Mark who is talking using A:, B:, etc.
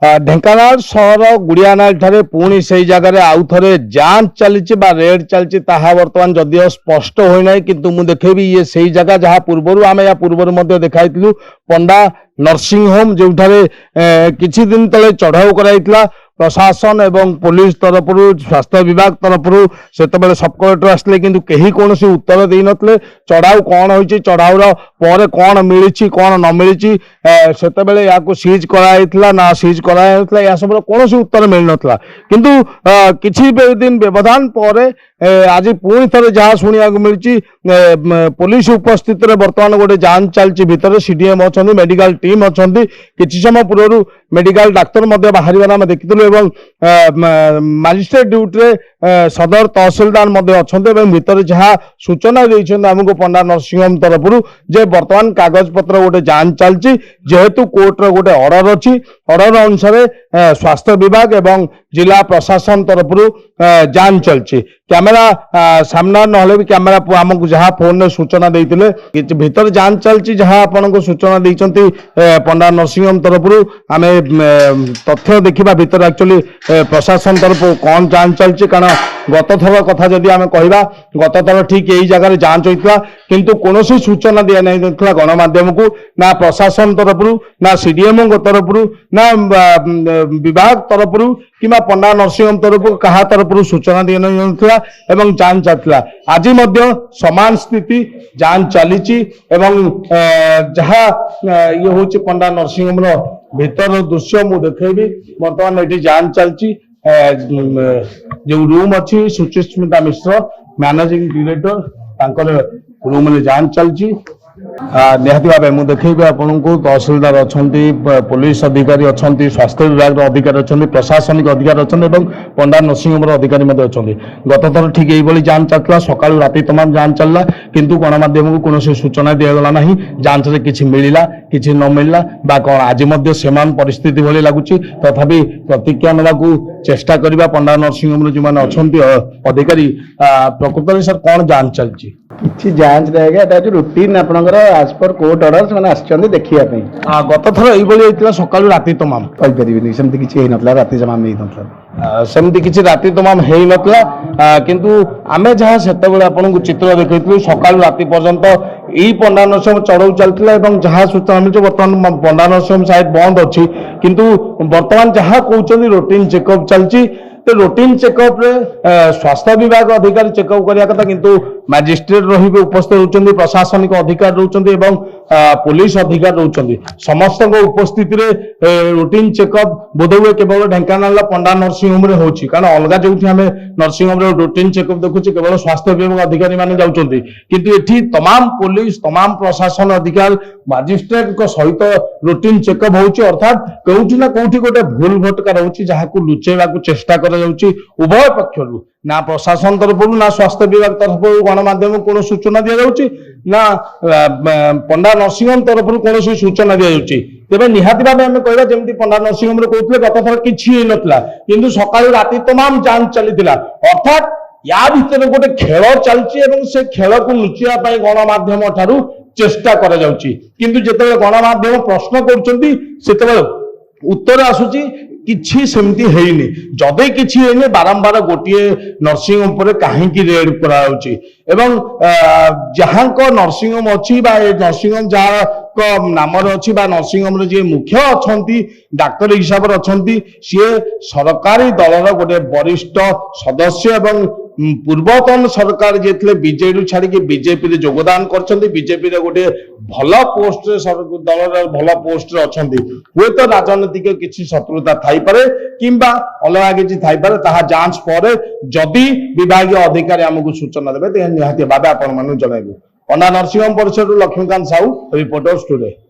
A: ढेंकानाल सहर गुड़ियानाल ठारे पुणी से जगह आउ थे जांच चली रेड चलती बर्तमान जदिव स्पष्ट होना किंतु मु देखेबी ये सही जगह जहाँ पूर्वर आम या पूर्वर देखाई पंडा नर्सिंग होम जो किछि दिन तले चढ़ाऊ कराइतला प्रशासन एवं पुलिस तरफ स्वास्थ्य विभाग तरफ से सब कलेक्टर आसले किंतु कहीं कौन उत्तर दे नथिले चढ़ाऊ कौन होइछि चढ़ाऊर पर कौन मिली कौन न मिली से या सीज कराइतला ना सीज कराइतला या सब कौन उत्तर मिल नथिला किंतु किछि दिन व्यवधान पर आज पुणी थे जहाँ शुणा मिली पुलिस उपस्थित बर्तमान गोटे जांच चलती भितर सीडीएम अच्छा मेडिकल टीम अच्छा किसी समय पूर्व मेडिकल डाक्तर बाहर आम देखी एवं मजिस्ट्रेट ड्यूटी सदर तहसिलदार अच्छा भितर जहाँ सूचना देते आमको पंडा नर्सिंग होम तरफ जे बर्तमान कागज पत्र गोटे जांच चलती जेहेतु कोर्टर गोटे ऑर्डर अच्छी ऑर्डर अनुसार स्वास्थ्य विभाग एवं जिला प्रशासन तरफ जांच चलती कैमेरा सामना ना भी कैमेरा आमको जहाँ फोन में सूचना देते भीतर जांच चलती जहाँ आपन को सूचना देते पंडा नर्सिंग होम तरफ आम तथ्य देखा भीतर एक्चुअली प्रशासन तरफ कौन जांच चलती कारण गत थर कथा जदि आम कहवा गत थर ठीक यही जगह जांच होता किंतु कौन सूचना दिया नहीं गणमाध्यम को ना प्रशासन तरफ ना सीडीएम तरफ ना विभाग तरफ कि पंडा नर्सिंग होम तरफ क्या तरफ सूचना दी ना एवं जांच चलता आज समान स्थिति जांच चली जहाँ ये हूँ पंडा नर्सिंग होम भीतर दृश्य मु देखेबी बर्तमान ये जांच चलती जो रूम अच्छी सुचिस्मिता मिश्र मैनेजिंग डायरेक्टर रूम में जांच चलती निहाती भाव मुझे देखेबी आपन को तहसिलदार अच्छा पुलिस अधिकारी अच्छा स्वास्थ्य विभाग अधिकारी अच्छा प्रशासनिक अधिकारी अच्छा पंडा नर्सिंग होम अधिकारी अच्छा गत थर ठीक यही जांच चलता सका राति तमाम जांच चलला किंतु गणमाध्यम को कौन सूचना दिगला ना जांच रे किछि मिलिला किछि न मिलला बा कौन आज सेमान परिस्थिति भली लगुच तथापि प्रतिज्ञा नेबाकू चेष्टा करबा पंडा नर्सिंग होम जो मैंने अच्छा अधिकारी प्रकृत सर कौन जांच चलती
B: किसी जांच रहेगा रुटीन आपनकर आज पर कोर्ट ऑर्डर से आसछन्ती देखिया पे
A: गत थर एई सका राति तमाम
B: कहीपरि सेमती किसी नथला राति तमाम नहीं नथला
A: सेमती किसी राति तमाम है नथला किंतु आमे जहाँ सेतेबेले आपनको चित्र देखैथलु सका राति पर्यंत यही पंडा नर्सिंग होम चढ़ाऊ चलता है जहाँ सूचना मिलছে बर्तमान पंडा नर्सिंग होम शायद बंद अच्छी किंतु बर्तमान जहाँ कहते रूटीन चेकअप चलती तो रूटीन चेकअप रे स्वास्थ्य विभाग अधिकारी चेकअप करिया कथा किंतु मजिस्ट्रेट रही उपस्थित होउचंदी प्रशासनिक अधिकारी रहउचंदी एवं पुलिस अधिकारी रहउचंदी समस्त उपस्थिति रे रूटीन चेकअप बोधहुए केवल ढेंकानाल पंडा नर्सिंग होम रे होची कारण अलगा जोठी हमें नर्सिंग होम रे रूटीन चेकअप देखुची केवल स्वास्थ्य विभाग अधिकारी माने जाउचंदी किंतु एठी तमाम पुलिस तमाम प्रशासन अधिकारी मजिस्ट्रेट को सहित रूटीन चेकअप होची अर्थात कोठी ना कोठी गोटे भूल भटका रहउची जहाकू लुचेबा को चेष्टा कर उभय पक्षर ना प्रशासन तरफ ना स्वास्थ्य विभाग तरफ गणमाध्यम कौन सूचना दि जाउची ना पंडा नर्सिंग होम तरफ कौन सूचना दि जाउची तेबे निहाती भाव आम कहवा जमी पंडा नर्सिंग होम कहते गत थर किसी नथिला किंतु सकाळु राति तमाम जांच चलीथिला अर्थात या भितर गोटे खेल चलती से खेल को लुचिया गणमाध्यम ठारू चेष्टा करा जाउची किंतु जेतेबेले गणमाध्यम प्रश्न करछंती सेतेबेले उत्तर आसुची किछि सेमती हेइनी जदे किछि हेइनी बारंबार गोटे नर्सिंग होम पर कहीं रेड कराउची एवं जहां को नर्सिंग होम अच्छी बा नर्सिंग होम जहाँ को नाम अच्छी बा नर्सिंग होम जे मुख्य अच्छा डाक्तर हिसाब से अच्छा सी सरकारी दलर गोटे वरिष्ठ सदस्य एवं पूर्वतन सरकार जे बीजेडी छाड़ी बीजेपी रे योगदान करछंती बीजेपी रे गोटे भल पोस्ट दलर भल पोस्ट अच्छा हुए तो राजनीतिक किसी शत्रुता थाई पारे किंबा अलग किसी थाई पारे ताहा जांच पर जदि विभागीय अधिकारी आमको सूचना देबे निहाती भाव आपण मानू जणाइबु पंडा नर्सिंग होम परिसर लक्ष्मीकांत साहू रिपोर्टर स्टूडियो।